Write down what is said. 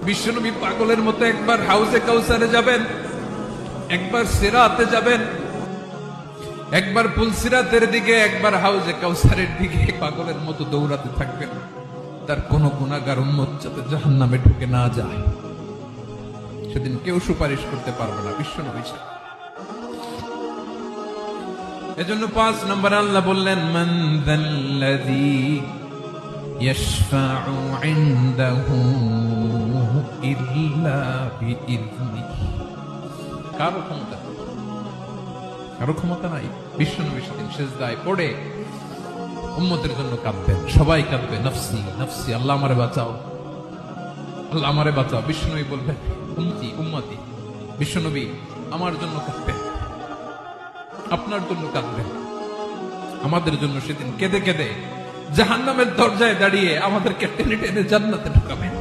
বিশ্বনবী পাগলের মতো একবার হাউজে কাউসারে যাবেন, একবার সিরাতে যাবেন, একবার পুলসিরাতের দিকে, একবার হাউজে কাউসারের দিকে পাগলের মতো দৌড়াতে থাকবেন। তার কোন গুনাহগার উম্মত যাতে জাহান্নামে ঢুকে না যায়, সেদিন কেউ সুপারিশ করতে পারবে না বিশ্বনবী ছাড়া। এজন্য 5 নম্বর আল্লাহ বললেন, মান যাল্লাযী ইয়াশফাউ ইনদাহু ইল্লা বিইযনিহি। কারো ক্ষমতা নাই। বিশ্বনবী সেদিন সিজদায় পড়ে উম্মতের জন্য কাঁদবেন, সবাই কাঁদবে, নফসি নফসি, আল্লাহ আমারে বাঁচাও, আল্লাহ আমারে বাঁচাও। বিশ্বনবী বলবেন, উম্মতি উম্মতি। বিশ্বনবী আমার জন্য কাঁদবেন, আপনার জন্য কাঁদবেন, আমাদের জন্য সেদিন কেঁদে কেঁদে জাহান্নামের দরজায় দাঁড়িয়ে আমাদেরকে টেনে টেনে জান্নাতে ঢুকাবেন।